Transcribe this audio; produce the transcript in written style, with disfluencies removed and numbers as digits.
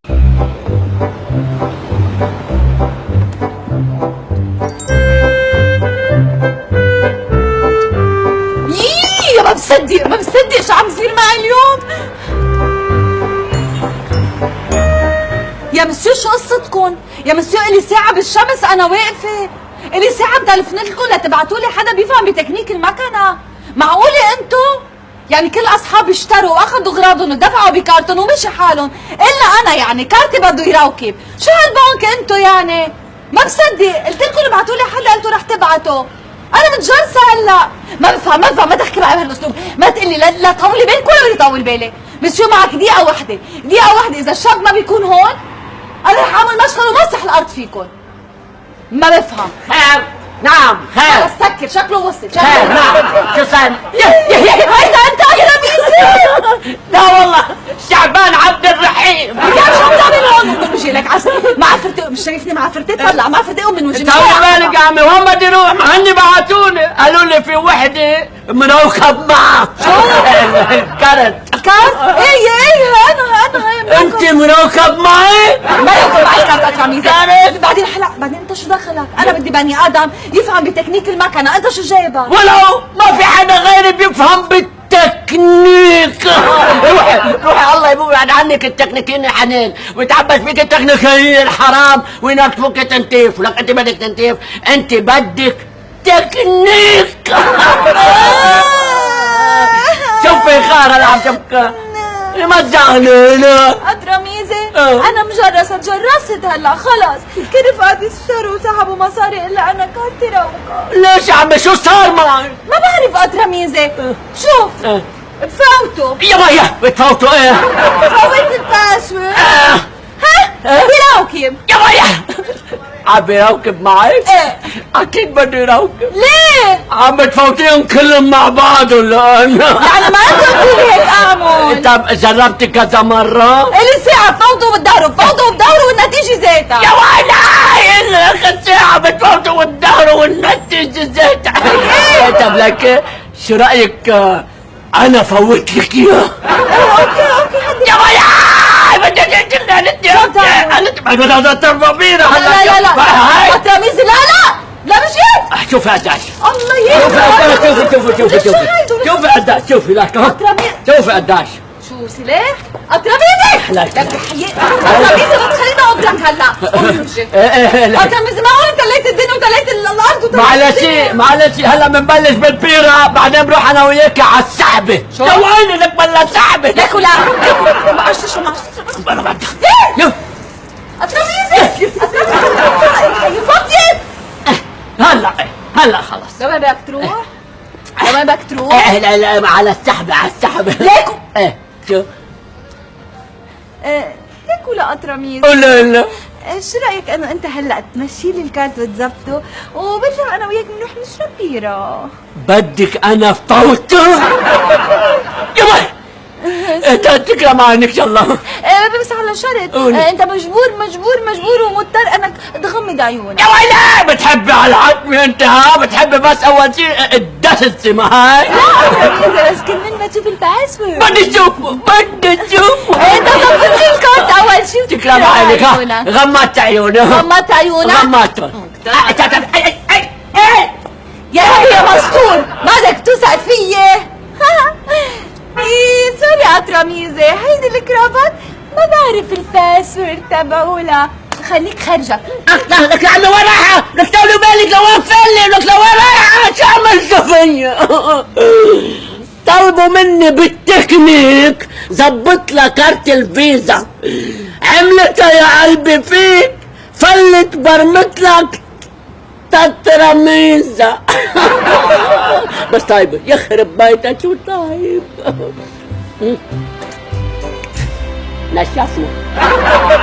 يي ما بصدق شو عم يصير معي اليوم. يا مسيو شو قصتكم؟ يا مسيو الي ساعة بالشمس انا واقفة، الي ساعة بتلفن لكم لتبعتولي حدا بيفهم بتكنيك المكنة. معقولة انتو؟ يعني كل اصحابي اشتروا واخذوا اغراضهم ودفعوا بكارتون ومشي حالهم، الا انا يعني كارتي بده يراوكب. شو هالبنك انتو يعني؟ ما بصدق، قلت لكم ابعتوا لي حدا قلتوا رح تبعتوا. انا متجرسة هلا، ما بفهم ما تحكي معي بهالاسلوب، ما تقلي لا تطولي بالك ولا بدي طول بالي. مسيو معك دقيقة واحدة، اذا الشاب ما بيكون هون انا رح اعمل مشغل ومسح الارض فيكم. ما بفهم. خير. نعم خير. بس سكر شكله وصل. خير نعم. شو صار؟ هيدا انت يا بيصير. لا والله شعبان عبد الرحيم. يا شو عم تعمل هون من وجهي لك عسل؟ معفرتي مش شايفني معفرتي؟ طلع معفرتي قوم من وجهي. طول بالك يا عمي، وين بدي اروح؟ ما هني بعتوني قالوا لي في وحده منوكب معها. شو؟ كرت ايه انا انت منوكب معي؟ ما ياكل معي كارت اتراميزه. بعدين انت شو دخلك؟ انا بدي بني ادم يفهم بتكنيك المكنه، انت شو جايبك؟ ولو ما في حدا غيري بيفهم بالتكنيك. روحي الله يبعد عنك التكنيكيين حنين، ويتعبس فيك التكنيكيين حرام، وينكفوك تنتيف. ولك انت بدك تنتيف، انت بدك تكنيك. شوفي خارة اللي عم تبكى، ما تزعلينا. اتراميزه انا تجرست هلا خلص. كل رفقاتي اشتروا وسحبوا مصاري الا انا كارتي روقه. ليش يا عمي شو صار معي؟ ما بعرف اتراميزه. شوف بفوتوا يا مايا بتفوتوا ايه؟ فوت الباسورد. ها؟ بيراوكب يا مايا عم يراوكب معي؟ ايه اكيد بده يراوكب. ليه؟ عم تفوتيهم كلهم مع بعض ولا انا؟ يعني ما انت تقولي هيك اعمل. انت جربتي كذا مرة؟ الي ساعة بفوتوا وبتدوروا والنتيجة زيتها. يا ويلي لك ساعة بتفوتوا وتدوروا والنتيجة زيتها. طب لك شو رأيك انا فوت لك اياه؟ اوكي يا ويلي بدك انت تربينا هلا. لا اتراميزه لا مش هيك. شوفي قداش الله يهديك. شوفي قداش شوفي لك شوفي قداش. شو سلاح؟ اتراميزه لك اتراميزه ما تخليني اقدرك هلا. اتراميزه ما هو تليت الدنيا وتليت الارض معلش هلا بنبلش بالبيرة، بعدين بروح انا وياك على السحبة. شو؟ وين لك بلا سحبة؟ ليك ولا ما قشتش اتراميزه فضيت. هلا خلص. لوين بدك تروح؟ لا على السحبة ليكو شو؟ ليكو لا اتراميزه. لا شو رايك انه انت هلا تمشي لي الكارت وتظبطه وبرجع انا وياك بنروح نشرب بيره. بدك انا فوته؟ يا انت تكرم عينك ان الله. بس على شرط انت مجبور ومضطر انك تغمض عيونك. يا ويلي بتحبي على العتمة انت ها؟ بتحبي بس اول شيء الدسة ما هاي؟ لا بس كمان ما تشوف الباسورد. بدي اشوفه انت ظبط لي الكارت اول شيء. تكرم عينك ها؟ غمضت عيونك يا هي يا مسطول بدك تسأل فيي. ايه سوري اتراميزه، هيدي الكرافات ما بعرف الباسورد تبعولها. خليك خرجك. لك يا عمي وين رايحة؟ لك طولي بالك لوين فلي؟ لك لوين رايحة؟ شو عملت فيا؟ طلبوا مني بالتكنيك زبط لها كارت الفيزا، عملتها يا قلبي فيك، فلت برمت لك تتراميزة. بس طيبة يخرب بيتك شو طيب. نشفنا